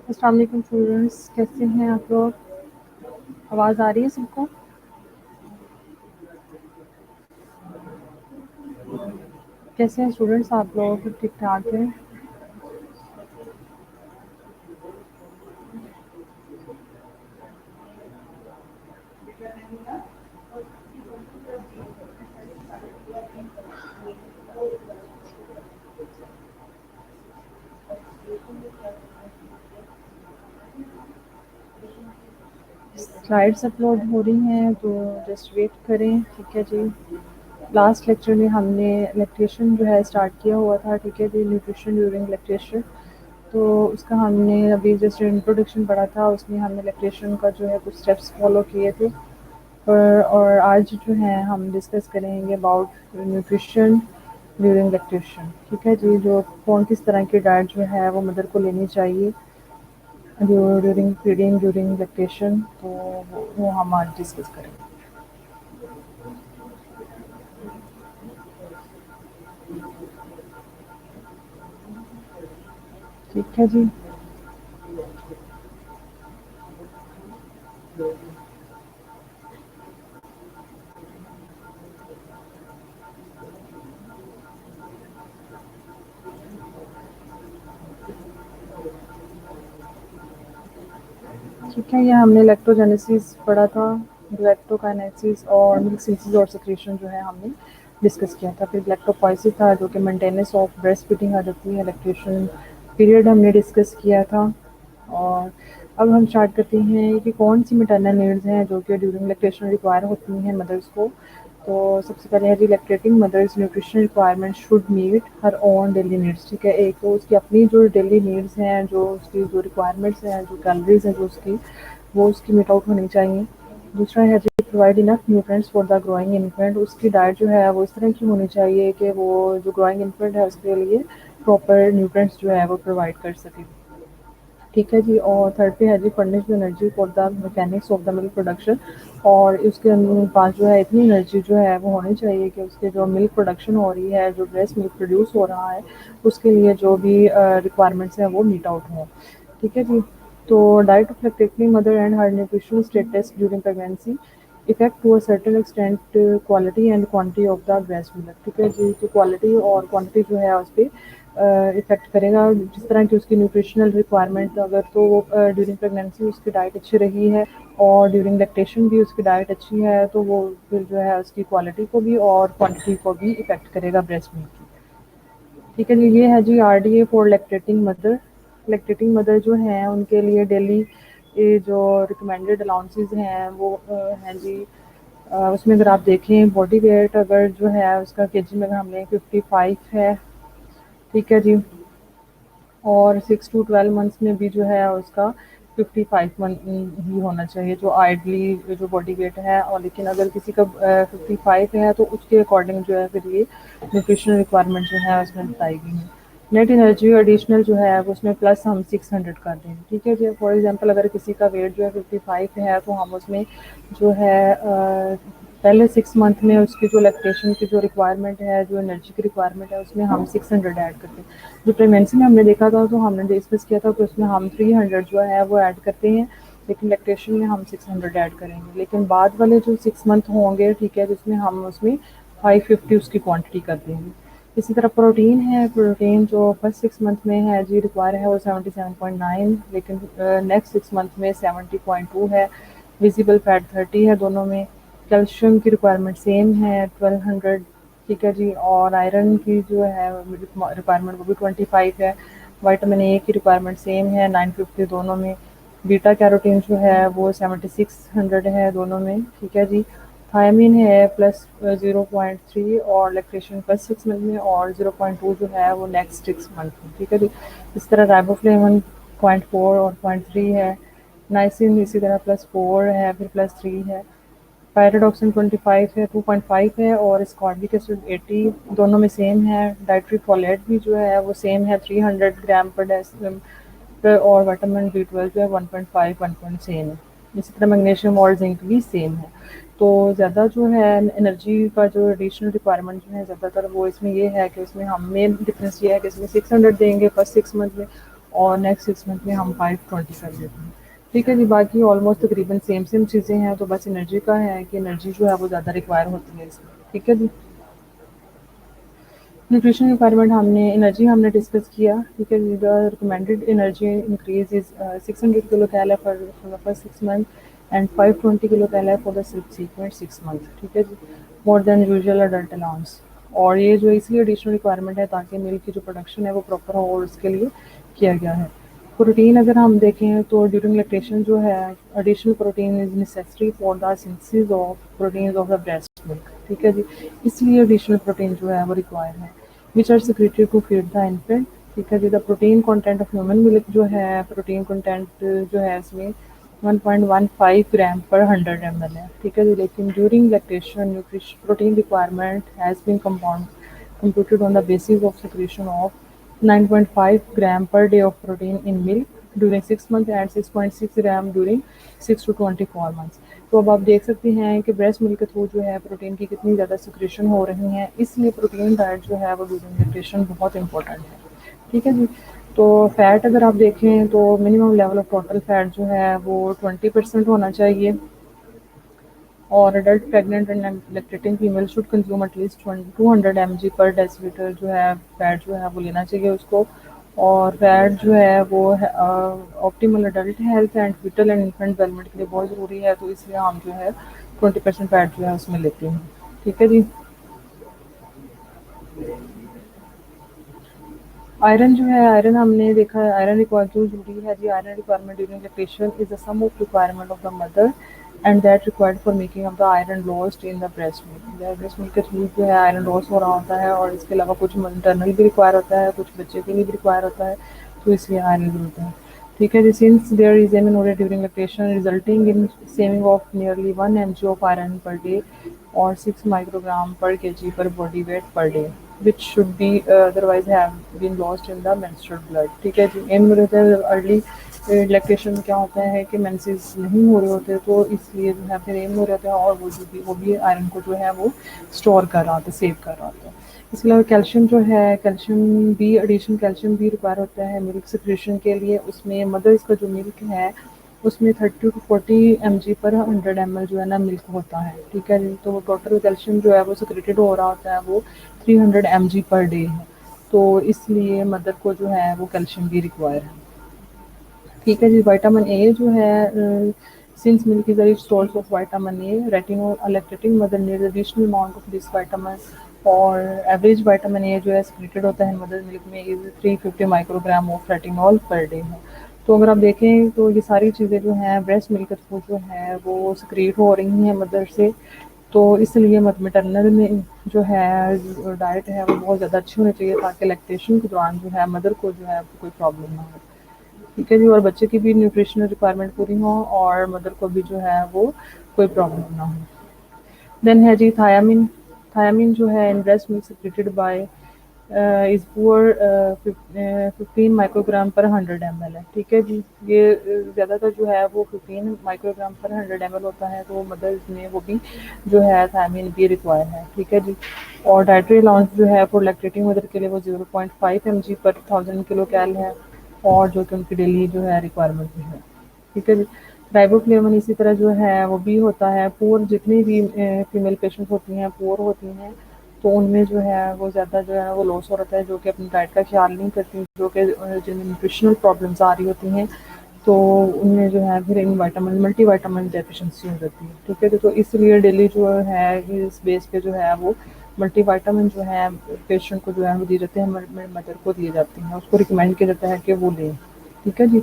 अस्सलाम वालेकुम स्टूडेंट्स, कैसे हैं आप लोग? आवाज़ आ रही है सबको? कैसे हैं स्टूडेंट्स आप लोग? ठीक ठाक हैं? स्लाइड्स अपलोड हो रही हैं तो जस्ट वेट करें, ठीक है जी। लास्ट लेक्चर में हमने लैक्टेशन जो है स्टार्ट किया हुआ था, ठीक है जी, न्यूट्रिशन ड्यूरिंग लैक्टेशन। तो उसका हमने अभी जस्ट इंट्रोडक्शन पढ़ा था, उसमें हमने लैक्टेशन का जो है कुछ स्टेप्स फॉलो किए थे। और आज जो है हम डिस्कस करेंगे अबाउट न्यूट्रिशन ड्यूरिंग लैक्टेशन, ठीक है जी। जो कौन किस तरह की डाइट जो है वो मदर को लेनी चाहिए ड्यूरिंग फीडिंग ड्यूरिंग लैक्टेशन, तो वो हम आज डिस्कस करेंगे, ठीक है जी। ठीक है, ये हमने लैक्टोजेनेसिस पढ़ा था, लैक्टोकाइनेसिस और मिल्क सिंथेसिस और सेक्रेशन जो है हमने डिस्कस किया था। फिर लैक्टोपोइसिस था जो कि मेंटेनेंस ऑफ ब्रेस्ट फीडिंग आ जाती है, लैक्टेशन पीरियड हमने डिस्कस किया था। और अब हम स्टार्ट करते हैं कि कौन सी मैटरनल नीड्स हैं जो कि ड्यूरिंग लैक्टेशन रिक्वायर होती हैं मदर्स को। तो सबसे पहले है जी, lactating mothers nutrition requirement should meet her own daily needs, ठीक है। एक तो उसकी अपनी जो डेली नीड्स हैं, जो उसकी जो रिक्वायरमेंट्स हैं, जो कैलोरीज हैं जो उसकी, वो उसकी मीट आउट होनी चाहिए। दूसरा है जी, provide enough nutrients for the growing infant, उसकी डाइट जो है वो इस तरह की होनी चाहिए कि वो जो ग्रोइंग इन्फेंट है उसके लिए प्रॉपर न्यूट्रिएंट्स जो है वो प्रोवाइड कर सके, ठीक है जी। और थर्ड पे है जी, furnish the energy for the mechanics of the milk production, और उसके पास जो है इतनी एनर्जी जो है वो होनी चाहिए कि उसके जो मिल्क प्रोडक्शन हो रही है, जो ब्रेस्ट मिल्क प्रोड्यूस हो रहा है, उसके लिए जो भी रिक्वायरमेंट्स हैं वो मीट आउट हों, ठीक है जी। तो diet of lactating mother and her nutritional status during pregnancy effect to a certain extent quality and quantity of the breast milk, ठीक है जी। तो क्वालिटी और क्वांटिटी जो है उस पर इफेक्ट करेगा। जिस तरह की उसकी न्यूट्रिशनल रिक्वायरमेंट, अगर तो वो ड्यूरिंग प्रेगनेंसी उसकी डाइट अच्छी रही है और ड्यूरिंग लैक्टेशन भी उसकी डाइट अच्छी है, तो वो फिर जो है उसकी क्वालिटी को भी और क्वांटिटी को भी इफेक्ट करेगा ब्रेस्ट मिल्क की, ठीक है जी। ये है जी RDA for lactating mother. Lactating mother जो हैं उनके लिए डेली ये जो रिकमेंडेड अलाउंसेस हैं वो हैं जी, उसमें अगर आप देखें बॉडी वेट अगर जो है उसका केजी में अगर हम लें 55 है, ठीक है जी। और 6 to 12 मंथ्स में भी जो है उसका 55 मंथ ही होना चाहिए जो आइडली जो बॉडी वेट है। और लेकिन अगर किसी का 55 है तो उसके अकॉर्डिंग जो है फिर ये न्यूट्रिशनल रिक्वायरमेंट जो है उसमें बताई गई है। नेट एनर्जी एडिशनल जो है वो उसमें प्लस हम 600 कर दें, ठीक है जी। फॉर एग्जांपल अगर किसी का वेट जो है 55 है तो हम उसमें जो है पहले 6 मंथ में उसकी जो लैक्टेशन की जो रिक्वायरमेंट है, जो एनर्जी की रिक्वायरमेंट है, उसमें हम 600 ऐड करते हैं। जो प्रेगनेंसी में हमने देखा था तो हमने डिस्कस किया था कि उसमें हम 300 जो है वो ऐड करते हैं, लेकिन लैक्टेशन में हम 600 ऐड करेंगे। लेकिन बाद वाले जो 6 मंथ होंगे, ठीक है, जिसमें हम उसमें 550 उसकी क्वांटिटी कर देंगे। इसी तरह प्रोटीन है, प्रोटीन जो फर्स्ट 6 मंथ में है जी रिक्वायर है वो 77.9, लेकिन नेक्स्ट 6 मंथ में 70.2 है। विजिबल फैट 30 है दोनों में। कैल्शियम की रिक्वायरमेंट सेम है 1200, ठीक है जी। और आयरन की जो है रिक्वायरमेंट वो भी 25 है। विटामिन ए की रिक्वायरमेंट सेम है 950 दोनों में। बीटा कैरोटीन जो है वो 7600 है दोनों में, ठीक है जी। थायमिन है प्लस 0.3 और लैक्टेशन प्लस 6 मंथ में, और 0.2 जो है वो नेक्स्ट 6 मंथ में, ठीक है जी। इस तरह राइबोफ्लेविन 0.4 और 0.3 है। नाइसिन इसी तरह +4 है, फिर +3 है। पायरोडॉक्सिन 25 है, 2.5 है, और स्कॉर्बिक एसिड 80 दोनों में सेम है। डाइट्री फॉलेट भी जो है वो सेम है 300 ग्राम पर डेसिम पर, और विटामिन B12 जो है 1.5 1 सेम है। इसी तरह मैग्नीशियम और जिंक भी सेम है। तो ज़्यादा जो है एनर्जी का जो एडिशनल रिक्वायरमेंट जो है ज़्यादातर वो इसमें ये है कि इसमें हम मेन डिफरेंस ये है कि इसमें 600 देंगे फर्स्ट 6 मंथ में, और नेक्स्ट 6 मंथ में हम 520 कर देते हैं, ठीक है जी। बाकी ऑलमोस्ट तकरीबन सेम सेम चीज़ें हैं, तो बस एनर्जी का है कि एनर्जी जो है वो ज़्यादा रिक्वायर होती है इसमें, ठीक है जी। न्यूट्रिशन रिक्वायरमेंट हमने एनर्जी हमने डिस्कस किया, ठीक है जी। The recommended energy increase is 600 kilo calorie for the first 6 month and 520 kilo calorie for the subsequent 6 month, ठीक है जी, more than usual adult allowance. और ये जो इसलिए एडिशनल रिक्वायरमेंट है ताकि मिल्क की जो प्रोडक्शन है वो प्रॉपर हो, और उसके लिए किया गया है। प्रोटीन अगर हम देखें तो ड्यूरिंग लैक्टेशन जो है additional protein is necessary for the synthesis of proteins of the breast milk, ठीक है जी। इसलिए एडिशनल प्रोटीन जो है वो रिक्वायर है, which are secreted to feed the infant, ठीक है जी। The protein content of human milk जो है प्रोटीन कंटेंट जो है इसमें 1.15 ग्राम पर 100 ml है, ठीक है जी। लेकिन during lactation nutrition protein requirement has been computed on the basis of secretion of 9.5 gram per day of protein in milk during 6 months and 6.6 gram during 6 to 24 months। तो अब आप देख सकते हैं कि ब्रेस्ट मिल्क के थ्रू जो है प्रोटीन की कितनी ज़्यादा सिक्रेशन हो रही है, इसलिए प्रोटीन डाइट जो है वो ड्यूरिंग न्यूट्रिशन बहुत इंपॉर्टेंट है, ठीक है जी। तो फैट अगर आप देखें तो minimum level of total fat जो है वो 20% होना चाहिए, और adult pregnant and lactating female should consume at least 200 mg per decilitre जो है फैट जो है वो लेना चाहिए उसको। और फैट जो है वो optimal adult health and foetal and infant development के लिए बहुत ज़रूरी है, तो इसलिए हम जो है 20% फैट जो है उसमें लेते हैं, ठीक है जी। आयरन जो है आयरन हमने देखा है आयरन रिक्वायर क्यों जरूरी है जी। Iron requirement during lactation is the sum of requirement of the mother and that required for making of the iron lost in the breast milk. Breast milk के थ्रू जो है आयरन लॉस हो रहा होता है, और इसके अलावा कुछ मटर्नल भी रिक्वायर होता है, कुछ बच्चे के लिए भी रिक्वायर होता है, तो इसलिए आयरन जरूरत है, ठीक है जी। Since there is amenorrhoea during lactation resulting in saving of nearly 1 mg of iron per day और 6 microgram per kg per body weight per day which should be otherwise have been lost in the menstrual blood, ठीक है जी। एमेनोरेसिस early lactation में क्या होता है कि menses नहीं हो रहे होते, तो इसलिए जो है फिर एम हो रहता है, और वो भी आयरन को जो है वो स्टोर कर रहा होता है, सेव कर रहा होता है। इसके अलावा कैल्शियम जो है कैल्शियम भी एडिशनल कैल्शियम भी रिक्वायर होता है मिल्क सिक्रेशन के लिए। उसमें मदर्स का जो मिल्क है उसमें 30 to 40 mg पर 100 ml जो है ना मिल्क होता है, ठीक है जी। तो टोटल कैल्शियम जो है वो सिक्रेटेड हो रहा होता है वो 300 mg पर डे है, तो इसलिए मदर को जो है वो कैल्शियम भी रिक्वायर है, ठीक है जी। विटामिन ए जो है since milk is a rich source of vitamin A retinol lactating mother need additional amount of this vitamin, और एवरेज विटामिन ए जो है सिक्रेटेड होता है मदर मिल्क में is 350 microgram of retinol per day है। तो अगर आप देखें तो ये सारी चीज़ें जो हैं ब्रेस्ट मिल्क के थ्रू जो है वो सिक्रेट हो रही हैं मदर से, तो इसलिए मैटरनल में जो है डाइट है वो बहुत ज़्यादा अच्छी होनी चाहिए ताकि लैक्टेशन के दौरान जो है मदर को जो है कोई प्रॉब्लम ना हो, ठीक है जी। और बच्चे की भी न्यूट्रिशनल रिक्वायरमेंट पूरी हो, और मदर को भी जो है वो कोई प्रॉब्लम ना हो। देन है जी थायामिन। थायामिन जो है in breast milk secreted by is poor 15 microgram पर 100 ml है, ठीक है जी। ये ज़्यादातर जो है वो 15 माइक्रोग्राम पर 100 ml होता है, तो मदर्स में वो भी जो है थायमिन भी रिक्वायर है, ठीक है जी। और डाइटरी अलाउंस जो है फॉर लैक्टेटिंग मदर के लिए वो 0.5 mg पर 1000 किलो कैल है, और जो कि उनकी डेली जो है रिक्वायरमेंट भी है, ठीक है जी। राइबोफ्लेविन इसी तरह जो है वो भी होता है पुअर, जितनी भी फीमेल पेशेंट होती हैं पुअर होती हैं, तो उनमें जो है वो ज़्यादा जो है वो लॉस हो रहा है, जो कि अपनी डाइट का ख्याल नहीं करती, जो कि जिनमें न्यूट्रिशनल प्रॉब्लम्स आ रही होती हैं, तो उनमें जो है फिर in vitamin multi vitamin deficiency हो जाती है, ठीक है। तो इसलिए डेली जो है इस बेस पे जो है वो मल्टीविटामिन जो है पेशेंट को जो है वो दिए जाते हैं, मदर को दिए जाते हैं, उसको रिकमेंड किया जाता है कि वो लें। ठीक है जी।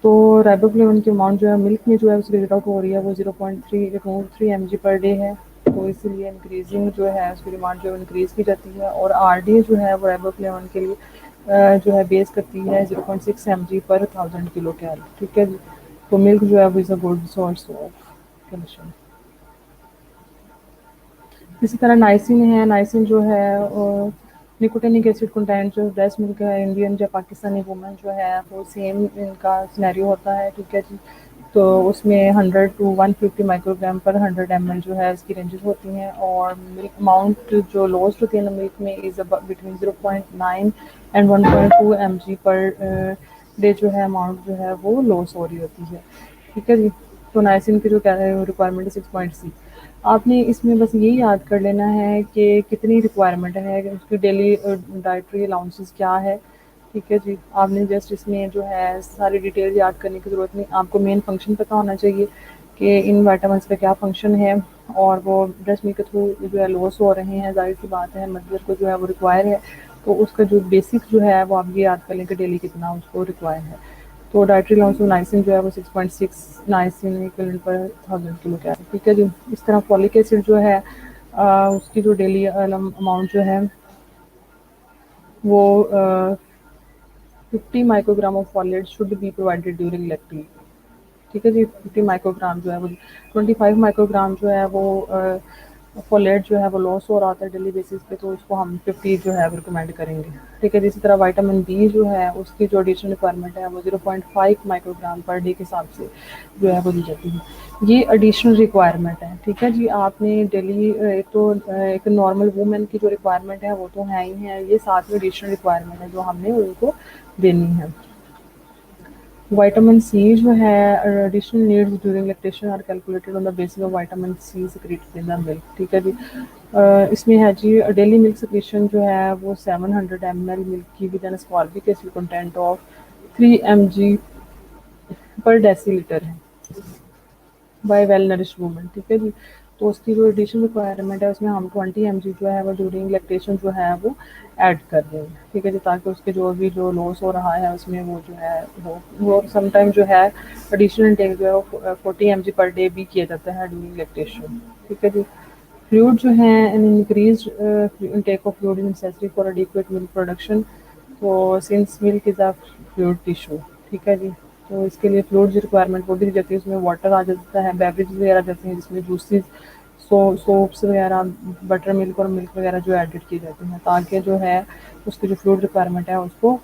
तो राइबोफ्लेविन की अमाउंट जो है मिल्क में जो है उसकी रीड आउट हो रही है वो 0.3 mg पर डे है, तो इसीलिए इंक्रीजिंग जो है उसकी डिमांड जो है इंक्रीज़ की जाती है। और आरडीए जो है वो राइबोफ्लेविन के लिए जो है बेस करती है 0.6 mg पर 1000 किलो कैल। ठीक है जी। तो मिल्क जो है वो is a good source of calcium. इसी तरह नाइसिन है, नाइसिन जो है निकोटिनिक एसिड कंटेंट जो ब्रेस्ट मिल्क है, इंडियन या पाकिस्तानी वुमेन जो है वो सेम इनका सिनेरियो होता है। ठीक है जी। तो उसमें 100 टू 150 माइक्रोग्राम पर 100 ml जो है इसकी रेंजेस होती हैं, और मिल्क अमाउंट जो लॉस्ट होती है ना मिल्क में is between 0.9 and 1.2 mg per day जो है अमाउंट जो है वो लॉस हो रही होती है। ठीक है जी। तो नाइसिन की जो रिक्वायरमेंट है 6.6। आपने इसमें बस यही याद कर लेना है कि कितनी रिक्वायरमेंट है, उसकी डेली डाइटरी अलाउंसेस क्या है। ठीक है जी। आपने जस्ट इसमें जो है सारी डिटेल याद करने की ज़रूरत नहीं, आपको मेन फंक्शन पता होना चाहिए कि इन विटामिन्स का क्या फंक्शन है, और वो ब्रेस्ट मिल्क के थ्रू जो है लॉस हो रहे हैं, जाहिर सी बात है मदर को जो है वो रिक्वायर है, तो उसका जो बेसिक जो है वो आप ये याद कर लें कि डेली कितना उसको रिक्वायर है। तो डाइटरी अलाउंस ऑफ नाइसिन जो है वो 6.6 नाइसिन इक्विवेलेंट पर 1000 किलो कैलोरी। ठीक है जी। इस तरह फॉलिक एसिड जो है उसकी जो डेली अमाउंट जो है वो 50 microgram of folate should be provided during lactation. ठीक है जी। 50 माइक्रोग्राम जो है वो 25 माइक्रोग्राम जो है वो फोलेट जो है वो लॉस हो रहा था डेली बेसिस पे, तो उसको हम 50 जो है रिकमेंड करेंगे। ठीक है। इसी तरह विटामिन बी जो है उसकी जो एडिशनल रिक्वायरमेंट है वो 0.5 माइक्रोग्राम पर डे के हिसाब से जो है वो दी जाती है। ये एडिशनल रिक्वायरमेंट है। ठीक है जी। आपने डेली एक तो एक नॉर्मल वूमेन की जो रिक्वायरमेंट है वो तो है ही है, ये साथ में एडिशनल रिक्वायरमेंट है जो हमने उनको देनी है। विटामिन सी जो है additional needs during lactation are calculated on the basis of vitamin C secreted in the milk. ठीक है जी। इसमें है जी डेली मिल्क सिक्रेशन जो है वो 700 ml मिल्क की with an ascorbic acid content of 3 mg per decilitre है बाय वेल नरिश्ड वुमन। ठीक है जी। तो उसकी जो एडिशनल रिक्वायरमेंट है उसमें हम 20 mg जो है वो ड्यूरिंग लैक्टेशन जो है वो ऐड कर रहे हैं। ठीक है जी। ताकि उसके जो भी जो लॉस हो रहा है उसमें वो जो है वो समटाइम जो है एडिशनल इंटेक जो है वो 40 mg पर डे भी किया जाता है ड्यूरिंग लैक्टेशन। ठीक है जी। फ्लूइड जो है an increase intake of fluid is necessary for adequate milk production, तो since milk is a fluid tissue. ठीक है जी। तो इसके लिए फ्लूइड की रिक्वायरमेंट वो भी दी जाती है, उसमें वाटर आ जाता है, बेवरेज वगैरह आ जाते हैं जिसमें जूसेस सोप्स वगैरह बटर मिल्क और मिल्क वगैरह जो एडिड किए जाते हैं ताकि जो है उसकी जो फ्लूइड रिक्वायरमेंट है उसको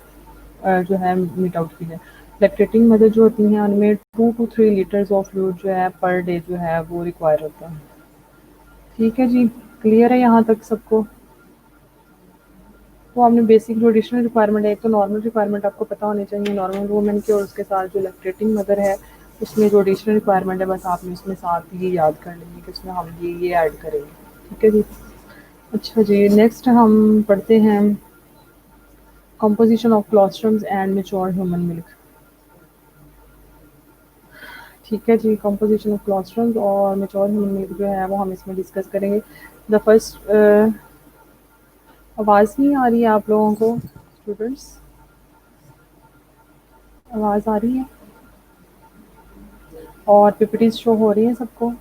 जो है मीट आउट की जाए। लैक्टेटिंग मदर जो होती हैं उनमें 2 to 3 लीटर्स ऑफ फ्लूइड जो है पर डे जो है वो रिक्वायर होता है। ठीक है जी। क्लियर है यहाँ तक सबको? तो आपने बेसिक जो एडिशनल रिक्वायरमेंट है, एक तो नॉर्मल रिक्वायरमेंट आपको पता होनी चाहिए नॉर्मल वूमेन की, और उसके साथ जो लैक्टेटिंग मदर है उसमें जो एडिशनल रिक्वायरमेंट है बस आपने उसमें साथ ये याद कर लेंगे कि उसमें हम ये ऐड करेंगे। ठीक है जी। अच्छा जी। नेक्स्ट हम पढ़ते हैं composition of colostrums and mature human milk. ठीक है जी। कंपोजिशन ऑफ क्लोस्ट्रम्स और मैच्योर ह्यूमन मिल्क जो है वो हम इसमें डिस्कस करेंगे। द फर्स्ट आवाज़ नहीं आ रही है आप लोगों को स्टूडेंट्स? आवाज़ आ रही है और पीपीटीज शो हो रही हैं सबको?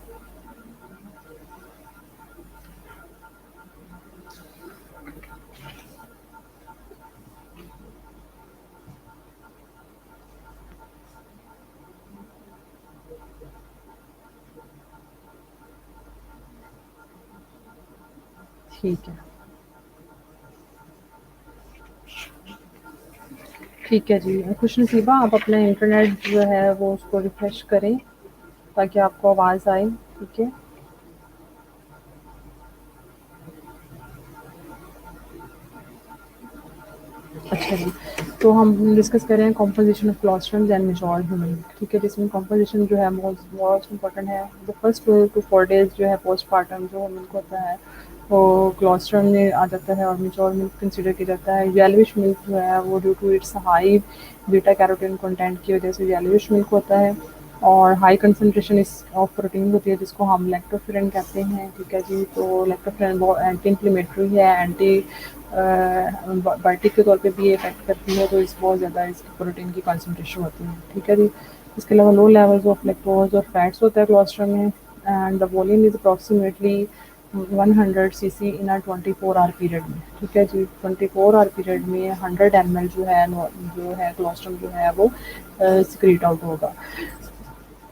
ठीक है। ठीक है जी। खुशनसीबा आप अपना इंटरनेट जो है वो उसको रिफ्रेश करें ताकि आपको आवाज़ आए। ठीक है। अच्छा जी। तो हम डिस्कस कर रहे हैं composition of colostrums and mature human. ठीक है। जिसमें कॉम्पोजिशन जो है मोस्ट इंपॉर्टेंट है। द फर्स्ट 2 to 4 days जो है पोस्टपार्टम जो मिल्क होता है वो क्लोस्ट्रम में आ जाता है और मैच्योर मिल्क कंसिडर किया जाता है। येलोविश मिल्क जो है वो due to its high beta carotene content की वजह से येलोविश मिल्क होता है। और high concentration is of protein होती है जिसको हम लैक्टोफेरेन कहते हैं, ठीक है जी। तो लैक्टोफेरेन बहुत एंटी इन्फ्लेमेटरी है, एंटी बायोटिक के तौर पे भी इफेक्ट करती है, तो इस बहुत ज़्यादा इसकी प्रोटीन की कंसंट्रेशन होती है, ठीक है जी। इसके अलावा लो लेवल्स ऑफ लैक्टोज और फैट्स होता है कोलेस्ट्रॉल में, and the volume is approximately 100 CC in a 24 our period में, ठीक है जी। 24 आवर पीरियड में 100 ml जो है कोलेस्ट्रॉल जो है वो सिक्रीट आउट होगा।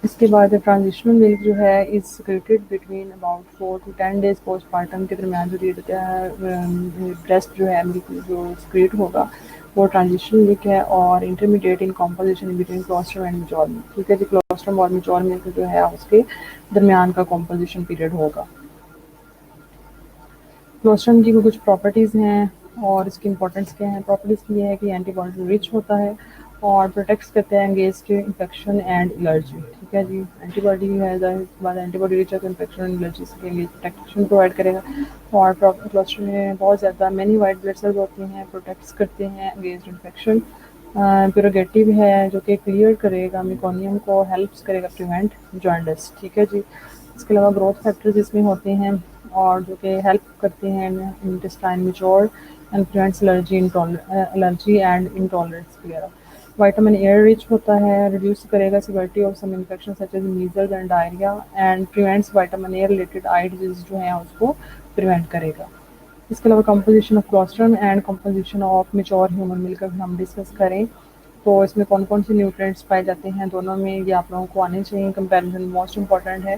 इसके बाद ट्रांजिशनल मिल्क जो है is secreted between about 4 to 10 days postmortem के दरमियान जो ब्रेस्ट जो है मिल्क जो सिक्रेट होगा वो ट्रांजिशनल मिल्क है और intermediate in composition between cholesterol and mature milk, ठीक है जी। कोलेस्ट्रॉल और मेच्योर मिल्क जो है उसके दरमियान का कॉम्पोजिशन पीरियड होगा। क्लोस्ट्रम की कुछ प्रॉपर्टीज़ हैं और इसकी इंपॉर्टेंस क्या है। प्रॉपर्टीज़ ये है कि एंटीबॉडी रिच होता है और प्रोटेक्ट्स करते हैं अगेंस्ट इन्फेक्शन एंड एलर्जी, ठीक है जी। एंटीबॉडी है, जाहिर सी बात है एंटीबॉडी रिच है तो इन्फेक्शन एंड एलर्जी के लिए प्रोटेक्शन प्रोवाइड करेगा। और क्लोस्ट्रम में बहुत ज़्यादा मैनी वाइट ब्लड सेल्स होती हैं, प्रोटेक्ट्स करते हैं अगेंस्ट इन्फेक्शन। प्यूरोगेटिव है जो कि क्लियर करेगा मेकोनियम को, हेल्प्स करेगा प्रिवेंट जॉन्डिस, ठीक है जी। इसके अलावा ग्रोथ फैक्टर्स इसमें होते हैं और जो कि हेल्प करते हैं intestine mature and prevents allergy and intolerance वगैरह। विटामिन ए रिच होता है, रिड्यूस करेगा severity of some infection such as measles and diarrhoea, and prevents vitamin A related eye disease जो है उसको प्रिवेंट करेगा। इसके अलावा composition of colostrum and composition of mature human milk अगर हम डिस्कस करें तो इसमें कौन कौन से न्यूट्रिएंट्स पाए जाते हैं, दोनों में ये आप लोगों को आने चाहिए। कंपैरिजन मोस्ट इंपॉर्टेंट है।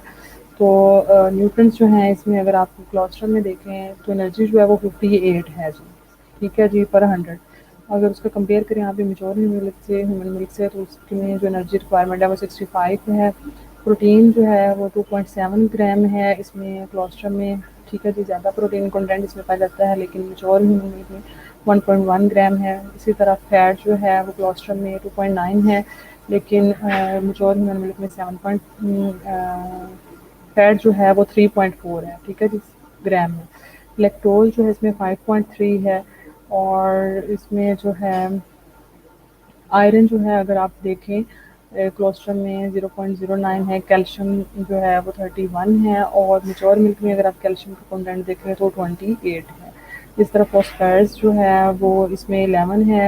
तो न्यूट्रिएंट्स जो हैं इसमें अगर आप क्लोस्ट्रम में देखें तो एनर्जी जो है वो 58 है जी, ठीक है जी, पर 100। अगर उसका कंपेयर करें यहाँ पे मेच्योर ह्यूमन मिल्क से तो उसमें जो एनर्जी रिक्वायरमेंट है वो 65 है। प्रोटीन जो है वो 2.7 ग्राम है इसमें क्लोस्ट्रम में, ठीक है जी। ज़्यादा प्रोटीन कंटेंट इसमें पाया जाता है लेकिन मेच्योर ह्यूमन मिल्क में 1.1 ग्राम है। इसी तरह फैट जो है वो क्लोस्ट्रम में 2.9 है लेकिन मेच्योर ह्यूमन मिल्क में 7 फैट जो है वो 3.4 है, ठीक है जी, ग्राम में। लैक्टोज जो है इसमें 5.3 है और इसमें जो है आयरन जो है अगर आप देखें क्लोस्ट्रम में 0.09 है, कैल्शियम जो है वो 31 है और मेच्योर मिल्क में अगर आप कैल्शियम का कंटेंट देखें तो 28 है। इस तरह फॉस्फेरस जो है वो इसमें 11 है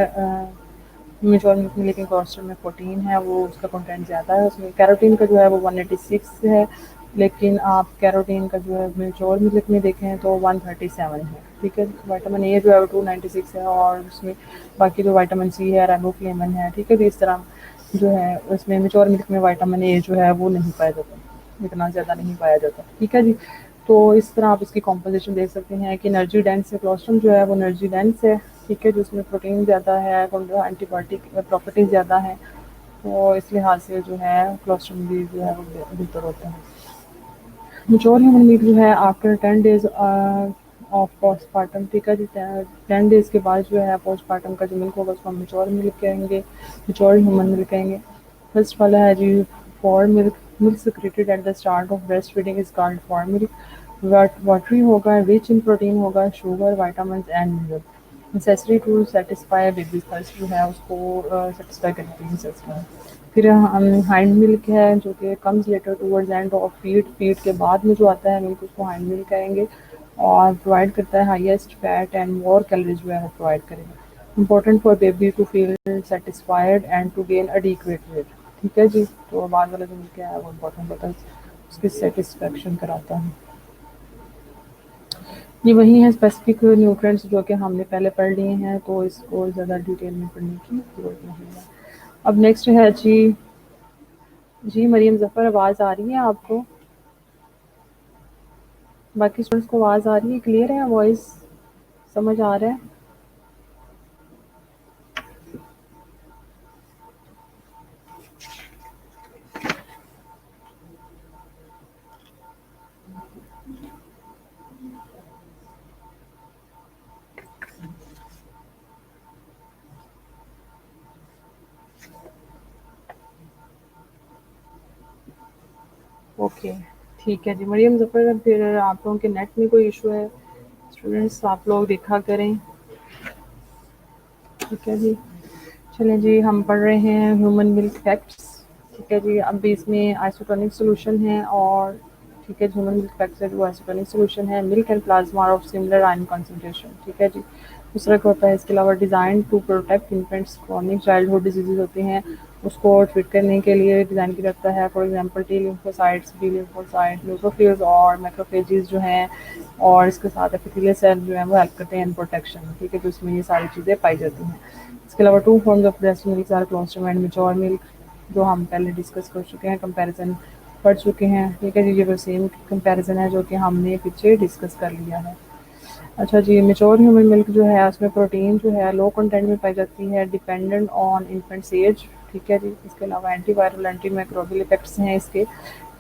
मेच्योर मिल्क में, लेकिन क्लोस्ट्रम में 14 है, वो उसका कंटेंट ज़्यादा है। उसमें कैरोटीन का जो है वो 186 है लेकिन आप कैरोटीन का जो है मेच्योर मिल्क में देखें तो 137 है, ठीक है। विटामिन ए जो है वो 296 है और उसमें बाकी जो विटामिन सी है, राइबोफ्लेविन है, ठीक है। तो इस तरह जो है उसमें मेच्योर मिल्क में विटामिन ए जो है वो नहीं पाया जाता, इतना ज़्यादा नहीं पाया जाता, ठीक है जी। तो इस तरह आप इसकी कॉम्पोजिशन देख सकते हैं कि एनर्जी डेंस है, क्लोस्ट्रम जो है वो एनर्जी डेंस है, ठीक है, जिसमें प्रोटीन ज़्यादा है, एंटीबायोटिक प्रॉपर्टीज ज़्यादा है, तो इस लिहाज से जो है क्लोस्ट्रम भी जो है वो बेहतर होता है। मेच्योर ह्यूमन मिल्क जो है आफ्टर 10 days ऑफ पोस्टमार्टम, ठीक है जी। 10 days के बाद जो है पोस्टमार्टम का जो मिल्क होगा उसको हम मेच्योर मिल्क कहेंगे, मेच्योर ह्यूमन मिल्क कहेंगे। फर्स्ट वाला है जी fore milk, milk secreted at the start of breast feeding is called fore milk. Watery होगा, रिच इन प्रोटीन होगा, sugar, vitamin and mineral, necessary to satisfy baby thirst जो है उसको satisfy करने के लिए necessary है। फिर हाइंड मिल्क है जो कि comes later towards end of feed, feed के बाद में जो आता है मिल्क उसको हाइंड मिल्क कहेंगे और प्रोवाइड करता है highest fat and more calories जो है वो प्रोवाइड करेगा। Important for baby to feel satisfied and to gain adequate weight, ठीक है जी। तो बाद वाला जो मिल्क है वो इम्पोर्टेंट होता है, उसकी सेटिस्फेक्शन कराता है। ये वही है स्पेसिफिक न्यूट्रिएंट्स जो कि हमने पहले पढ़ लिए हैं, तो इसको ज़्यादा डिटेल में पढ़ने की ज़रूरत नहीं है। अब नेक्स्ट है जी मरियम ज़फ़र, आवाज़ आ रही है आपको? बाकी स्टूडेंट्स को आवाज़ आ रही है, क्लियर है वॉइस, समझ आ रहा है? ओके, ठीक है जी मरियम ज़फ़र, फिर आप लोगों के नेट में कोई इशू है स्टूडेंट्स आप लोग देखा करें, ठीक है जी। चलें जी हम पढ़ रहे हैं ह्यूमन मिल्क फैक्ट्स। ठीक है जी, अब भी इसमें आइसोटोनिक सॉल्यूशन है और ठीक है, ह्यूमन मिल्क पैक से जो आइसोटोनिक सॉल्यूशन है, milk and plasma of similar ion concentration, ठीक है जी। दूसरा क्या होता है, इसके अलावा design to protect infants chronic childhood diseases होती हैं, उसको ट्रीट करने के लिए डिज़ाइन किया जाता है। For example T lymphocytes, B lymphocyte, neutrophils और मैक्रोफेजेस जो हैं, और इसके साथ एपिथेलियल सेल जो है वो हेल्प करते हैं इन प्रोटेक्शन, ठीक है, तो इसमें ये सारी चीज़ें पाई जाती हैं। इसके अलावा two forms of breast milk are colostrum and mature milk, जो हम पहले डिस्कस कर चुके हैं, कंपैरिजन पढ़ चुके हैं, ठीक है जी। ये वो सेम कंपैरिजन है जो कि हमने पीछे डिस्कस कर लिया है। अच्छा जी, मेच्योर ह्यूमन मिल्क जो है उसमें प्रोटीन जो है लो कंटेंट में पाई जाती है, डिपेंडेंट ऑन इन्फेंट्स एज, ठीक है जी। इसके अलावा एंटीवायरल एंटी माइक्रोबियल इफेक्ट्स हैं इसके,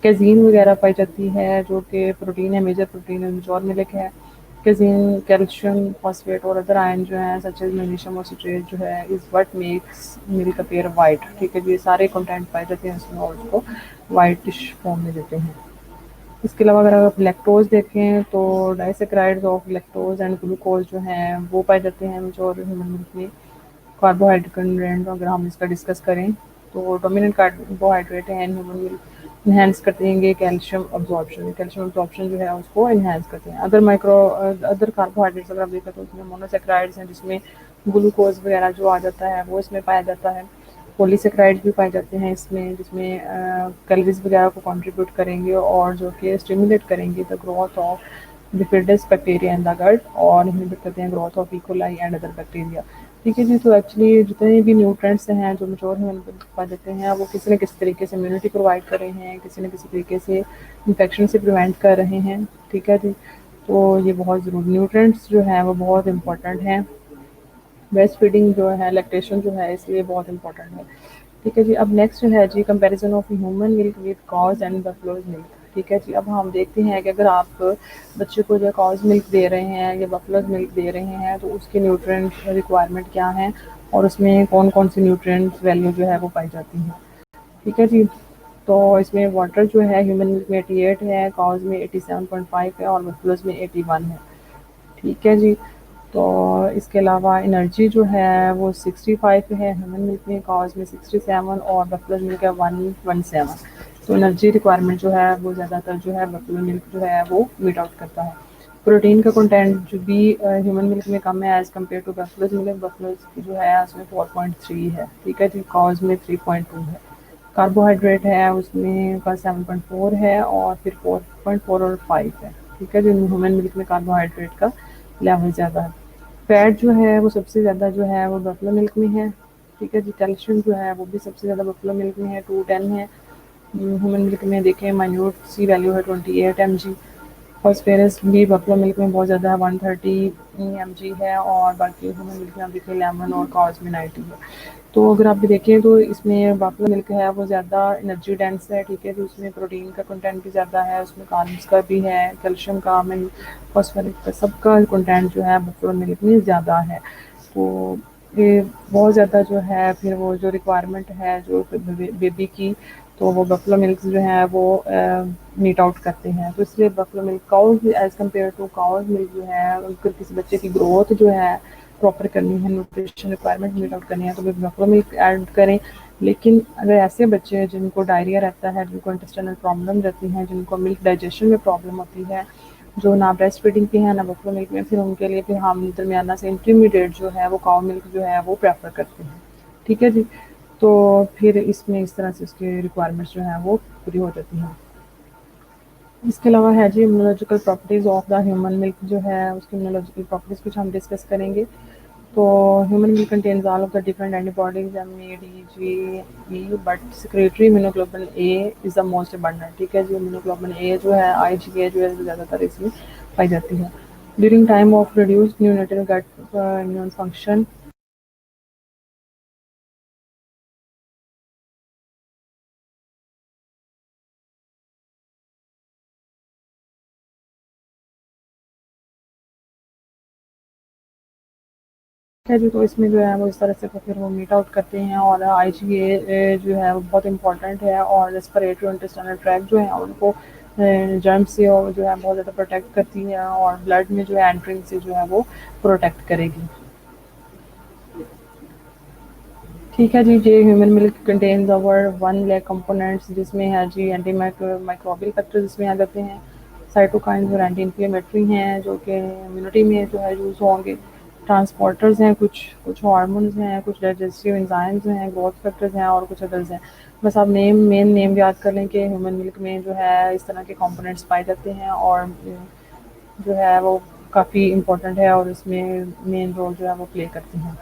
कैजीन वगैरह पाई जाती है जो कि प्रोटीन है, मेजर प्रोटीन है, मेच्योर मिल्क है। कैजीन कैल्शियम फॉस्फेट और अदर आयन जो हैं सच एज मैग्नीशियम और सिट्रेट जो है is what makes milk appear white, ठीक है जी। ये सारे कंटेंट पाए जाते हैं इसमें और उसको वाइटिश फॉर्म में देते हैं। इसके अलावा अगर आप लैक्टोज़ देखें तो disaccharides of lactose and glucose जो हैं वो पाए जाते हैं मेच्योर ह्यूमन मिल्क में। कार्बोहाइड्रेट कंटेंट अगर हम इसका डिस्कस करें तो डोमिनेंट कार्बोहाइड्रेट है इन ह्यूमन मिल्क, इन्हेंस करते हैं ये कैल्शियम अब्जॉर्प्शन जो है उसको इन्हेंस करते हैं। अदर कार्बोहाइड्रेट्स अगर आप देखें तो उसमें मोनोसेक्राइड्स हैं जिसमें ग्लूकोज वगैरह जो आ जाता है वो इसमें पाया जाता है। पॉलीसेक्राइड्स भी पाए जाते हैं इसमें जिसमें कैलोरीज वगैरह को कंट्रीब्यूट करेंगे और जो कि स्टिमुलेट करेंगे the growth of bifidus bacteria in the gut और इनहिबिट करते हैं growth of E coli and other bacteria, ठीक है जी। तो एक्चुअली जितने भी न्यूट्रेंट्स हैं जो मेच्योर ह्यूमन पा जाते हैं वो किसी न किसी तरीके से इम्यूनिटी प्रोवाइड कर रहे हैं, किसी न किसी तरीके से इन्फेक्शन से प्रिवेंट कर रहे हैं, ठीक है जी। तो ये बहुत ज़रूरी न्यूट्रेंट्स जो हैं वो बहुत इंपॉर्टेंट हैं। ब्रेस्ट फीडिंग जो है, लैक्टेशन जो है, इसलिए बहुत इंपॉर्टेंट है, ठीक है जी। अब नेक्स्ट जो है जी comparison of human milk with cow's and buffalo's milk, ठीक है जी। अब हम देखते हैं कि अगर आप बच्चे को जो काउज मिल्क दे रहे हैं या बफलोज मिल्क दे रहे हैं तो उसके न्यूट्रिएंट रिक्वायरमेंट क्या है और उसमें कौन कौन सी न्यूट्रिएंट वैल्यू जो है वो पाई जाती है, ठीक है जी। तो इसमें वाटर जो है ह्यूमन मिल्क में 88 है, काउज में 87.5 है और बफलोज में 81 है, ठीक है जी। तो इसके अलावा एनर्जी जो है वो 65 है ह्यूमन मिल्क में, काउज में 67 और बफलो मिल्क है 117। तो एनर्जी रिक्वायरमेंट जो है वो ज़्यादातर जो है बफलो मिल्क जो है वो मीट आउट करता है। प्रोटीन का कंटेंट जो भी ह्यूमन मिल्क में कम है as compare to buffalo's milk, buffaloes जो है उसमें 4.3 है, ठीक है जी। काउज में 3.2 है। कार्बोहाइड्रेट है उसमें का 7.4 है और फिर 4.4 और 5 है, ठीक है जी। ह्यूमन मिल्क में कार्बोहाइड्रेट का लेवल ज़्यादा है। फैट जो है वो सबसे ज़्यादा जो है वो बफलो मिल्क में है, ठीक है जी। कैल्शियम जो है वो भी सबसे ज़्यादा बफलो मिल्क में है, 210 है। ह्यूमन मिल्क में देखें माइन्यूट सी वैल्यू है 28 mg। फॉस्फेरस भी बफलो मिल्क में बहुत ज़्यादा है, 130 mg है और बाकी ह्यूमन मिल्क में आप देखें लेमन और काउज में 90 है। तो अगर आप देखें तो इसमें बफलो मिल्क है वो ज़्यादा एनर्जी डेंस है, ठीक है, तो उसमें प्रोटीन का कंटेंट भी ज़्यादा है, उसमें कार्ब्स का भी है, कैल्शियम का, फॉस्फोरस का, सबका कंटेंट जो है बफलो मिल्क में ज़्यादा है। तो ये बहुत ज़्यादा जो है फिर वो जो रिक्वायरमेंट है जो बेबी की, तो वो बफलो मिल्क जो है वो मीट आउट करते हैं। तो इसलिए buffalo milk cows as compare to cow's milk जो है अगर किसी बच्चे की ग्रोथ जो है प्रॉपर करनी है, न्यूट्रिशन रिक्वायरमेंट मीट आउट करनी है तो बफलो मिल्क ऐड करें। लेकिन अगर ऐसे बच्चे हैं जिनको डायरिया रहता है, जिनको इंटेस्टाइनल प्रॉब्लम रहती हैं, जिनको मिल्क डाइजेशन में प्रॉब्लम होती है, जो ना ब्रेस्ट फीडिंग पे है ना बफलो मिल्क में, फिर उनके लिए फिर हम दरमियाना से इंटरमीडिएट जो है वो काउ मिल्क जो है वो प्रेफर करते हैं, ठीक है जी। तो फिर इसमें इस तरह से उसकी रिक्वायरमेंट्स जो हैं वो पूरी हो जाती हैं। इसके अलावा है जी immunological properties of the human milk जो है उसकी इम्यूनोलॉजिकल प्रॉपर्टीज़ कुछ हम डिस्कस करेंगे। तो human milk contains all of the different antibodies M A D G E, but secretory immunoglobulin A is the most abundant, ठीक है जी। इम्यूनोग्लोबुलिन ए जो है IgA जो है ज़्यादातर इसमें पाई जाती है। During time of reduced neonatal gut immune function, है जी। तो इसमें जो है वो इस तरह से फिर वो मीट आउट करते हैं और IgA जो है वो बहुत इंपॉर्टेंट है और रेस्पिरेटरी और इंटेस्टाइनल ट्रैक्ट जो है उनको जर्म से और जो है बहुत ज़्यादा प्रोटेक्ट करती है और ब्लड में जो है एंट्रिंग से जो है वो प्रोटेक्ट करेगी, ठीक है जी, ये human milk contains over 1 lakh components, जिसमें है जी एंटी माइक्रोबियल फैक्टर्स इसमें आ जाते हैं, साइटोकाइंस और एंटी इन्फ्लेमेटरी हैं जो कि इम्यूनिटी में जो है यूज़ होंगे, ट्रांसपोर्टर्स हैं, कुछ कुछ हार्मोन्स हैं, कुछ डाइजेस्टिव एंजाइम्स हैं, ग्रोथ फैक्टर्स हैं और कुछ अदर्स हैं। बस आप मेन नेम याद कर लें कि ह्यूमन मिल्क में जो है इस तरह के कंपोनेंट्स पाए जाते हैं और जो है वो काफ़ी इम्पोर्टेंट है और इसमें मेन रोल जो है वो प्ले करते हैं।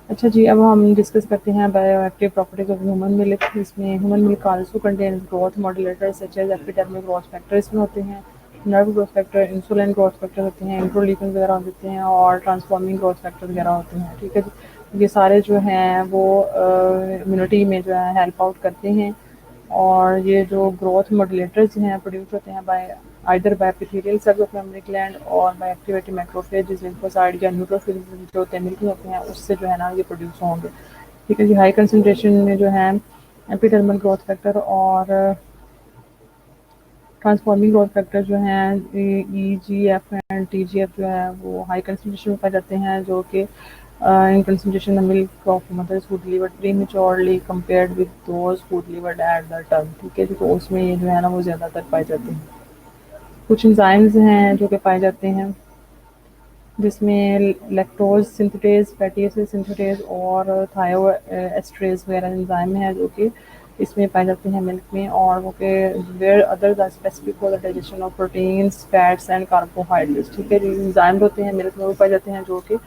अच्छा जी, अब हम डिस्कस करते हैं bioactive properties of human milk. इसमें human milk also contains growth modulators such as epidermal growth factor इसमें होते हैं, nerve growth factor, insulin growth factor होते हैं, इंट्रोलीकन वगैरह होते हैं और ट्रांसफॉर्मिंग ग्रोथ फैक्टर वगैरह होते हैं। ठीक है जी, ये सारे जो हैं वो इम्यूनिटी में जो है हेल्प आउट करते हैं और ये जो ग्रोथ मॉड्यूलेटर्स हैं प्रोड्यूस होते हैं bye either bye epithelial cells of memory gland और बाय एक्टिवेटिंग मैक्रोफेज, लिम्फोसाइट या न्यूट्रोफिल्स जो होते हैं मिल्क में होते हैं, उससे जो है ना ये प्रोड्यूस होंगे। ठीक है जी, हाई कंसंट्रेशन में जो है एपिडर्मल ग्रोथ फैक्टर और ट्रांसफॉर्मिंग ग्रोथ फैक्टर जो हैं E G F and T G F जो है वो हाई कंसंट्रेशन में पाए जाते हैं, जो कि in concentration the milk of mothers food delivered prematurely compared with those food delivered at the term. ठीक है जी, तो उसमें ये जो है ना वो ज़्यादातर पाए जाते हैं। कुछ एंजाइम्स हैं जो कि पाए जाते हैं जिसमें lactose synthetase, fatty acid synthetase और थायो एस्ट्रेज वगैरह एंजाइम है जो कि इसमें पाए जाते हैं मिल्क में, और वो के where others are specific for the digestion of proteins, fats and carbohydrates. ठीक है जी, एंजाइम होते हैं मिल्क में वो पाए जाते हैं जो कि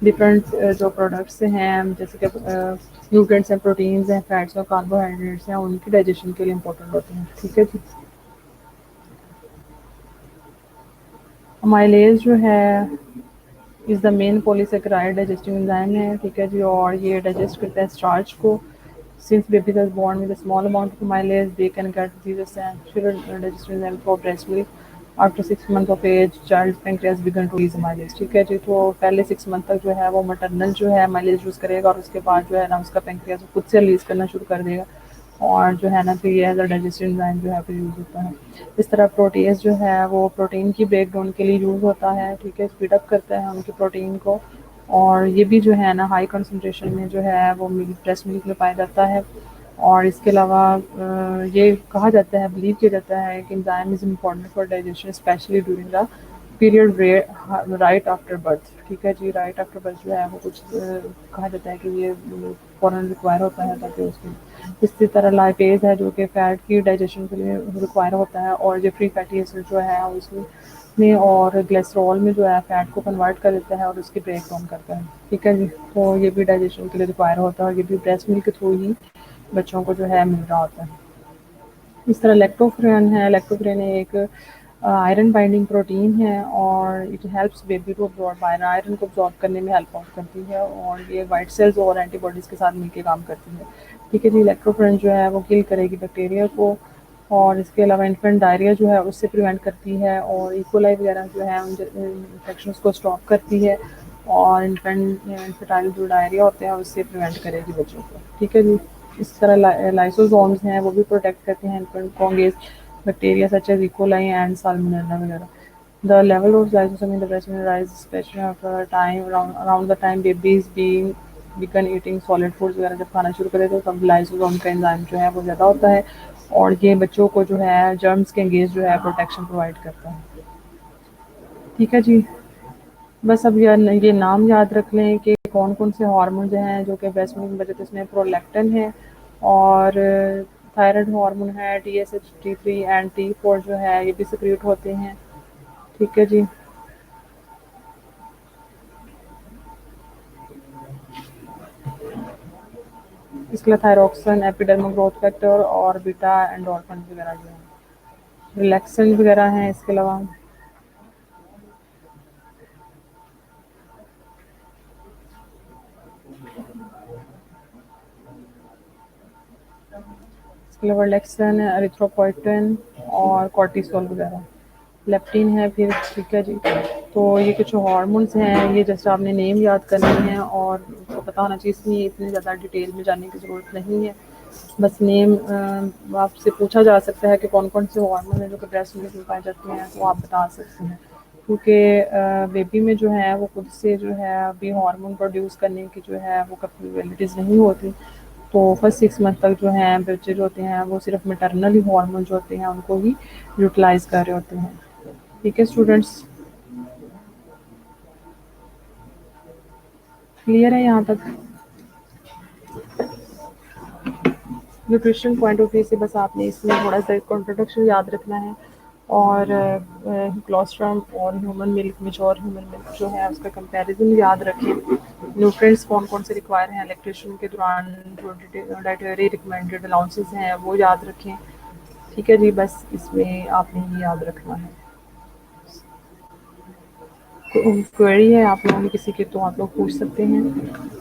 डिफरेंट जो प्रोडक्ट्स हैं जैसे कि न्यूट्रिएंट्स हैं, प्रोटीन्स हैं, फैट्स और कार्बोहाइड्रेट्स हैं, उनकी डाइजेशन के लिए इंपॉर्टेंट होते हैं। ठीक है जी, अमाइलेज जो है is the main polysaccharide digestive enzyme है। ठीक है जी, और ये डाइजेस्ट करता है स्टार्च को। Since babies are born with a small amount of amylase they can get this essential digestive enzyme for breast milk. After 6 month of age child pancreas begin to release amylase. ठीक है जी, तो पहले 6 month तक जो है वो maternal जो है माइलेज यूज़ करेगा और उसके बाद जो है ना उसका पैंक्रियास खुद से रिलीज करना शुरू कर देगा और जो है ना फिर ये एज अ डाइजेस्टिव एंजाइम जो है फिर यूज़ होता है। इस तरह प्रोटीज जो है वो प्रोटीन की ब्रेकडाउन के लिए यूज़ होता है। ठीक है, स्पीड अप करता है उनके प्रोटीन को, और ये भी जो है ना हाई कंसंट्रेशन में जो है वो मिल्क ब्रेस्ट मिल्क में पाया जाता है। और इसके अलावा ये कहा जाता है, बिलीव किया जाता है कि enzyme is important for digestion specially during the period right after birth. ठीक है जी, राइट आफ्टर बर्थ जो है वो कुछ कहा जाता है कि ये फ़ौरन रिक्वायर होता है ताकि उसमें इसी तरह लाइपेज है जो कि फ़ैट की डाइजेशन के लिए रिक्वायर होता है, और जो फ्री फैटी एसिड जो है उसमें में और ग्लिसरॉल में जो है फ़ैट को कन्वर्ट कर देता है और उसकी ब्रेक डाउन करता है। ठीक है जी, तो ये भी डाइजेशन के लिए रिक्वायर होता है और ये भी ब्रेस्ट मिल्क के थ्रू ही बच्चों को जो है मिल रहा होता है। इस तरह लैक्टोफ्रेन है, लैक्टोफ्रेन एक आयरन बाइंडिंग प्रोटीन है और it helps baby to absorb iron, iron को अब्जॉर्ब करने में हेल्प आउट करती है और ये वाइट सेल्स और एंटीबॉडीज़ के साथ मिलकर काम करती है। ठीक है जी, लैक्टोफ्रेन जो है वो किल करेगी बैक्टीरिया को, और इसके अलावा इन्फेंट डायरिया जो है उससे प्रिवेंट करती है और इकोलाई वगैरह जो है इन्फेक्शन को स्टॉप करती है, और इन्फेंटाइल जो डायरिया होते हैं उससे प्रिवेंट करेगी बच्चों को। ठीक है जी, इस तरह लाइसोसोम्स हैं वो भी प्रोटेक्ट करते हैं इन्फेंट को against bacteria such as E coli and salmonella वगैरह। The level of lysosome in the breast milk rises especially after a time around the time baby is being begin eating solid foods वगैरह जब खाना शुरू करे तो तब lysosome का enzyme जो है वो ज़्यादा होता है और ये बच्चों को जो है जर्म्स के अगेंस्ट जो है प्रोटेक्शन प्रोवाइड करता है। ठीक है जी, बस अब ये नाम याद रख लें कि कौन कौन से हार्मोन जो हैं जो कि ब्रेस्ट मिल्क में बचे, तो इसमें प्रोलैक्टिन है और थायराइड हार्मोन है, TSH, T3 एंड T4 जो है ये भी सिक्रीट होते हैं। ठीक है जी, इसके लिए थायरोक्सिन, एपिडर्मल ग्रोथ फैक्टर और बीटा एंडोर्फिन वगैरह जो है, रिलैक्सेंट वगैरह हैं। इसके अलावा रिलैक्सन, एरिथ्रोपोइटिन और कॉर्टिसोल वगैरह, लेप्टिन है फिर। ठीक है जी, तो ये कुछ हार्मोन्स हैं, ये जैसे आपने नेम याद करने हैं और उसको पता होना चाहिए, इसलिए इतनी ज़्यादा डिटेल में जानने की ज़रूरत नहीं है। बस नेम आपसे पूछा जा सकता है कि कौन कौन से हार्मोन हैं जो कि ब्रेस्ट मिल्क में पाए जाते हैं, तो आप बता सकते हैं। क्योंकि बेबी में जो है वो खुद से जो है अभी हार्मोन प्रोड्यूस करने की जो है वो कैपेबिलिटीज़ नहीं होती। तो फर्स्ट 6 मंथ तक जो है बच्चे जो होते हैं वो सिर्फ मैटरनल ही हार्मोन जो होते हैं उनको ही यूटिलाइज कर रहे होते हैं। ठीक है स्टूडेंट्स, क्लियर है यहाँ तक? न्यूट्रिशन पॉइंट ऑफ व्यू से बस आपने इसमें थोड़ा सा इंट्रोडक्शन याद रखना है और क्लोस्ट्रम और human milk mature human milk जो है उसका कंपैरिजन याद रखें। न्यूट्रिएंट्स कौन कौन से रिक्वायर हैं लैक्टेशन के दौरान, जो डाइटरी रिकमेंडेड अलाउंसेस हैं वो याद रखें। ठीक है जी, बस इसमें आपने ये याद रखना है। क्वेरी है आप लोगों में किसी के तो आप लोग पूछ सकते हैं।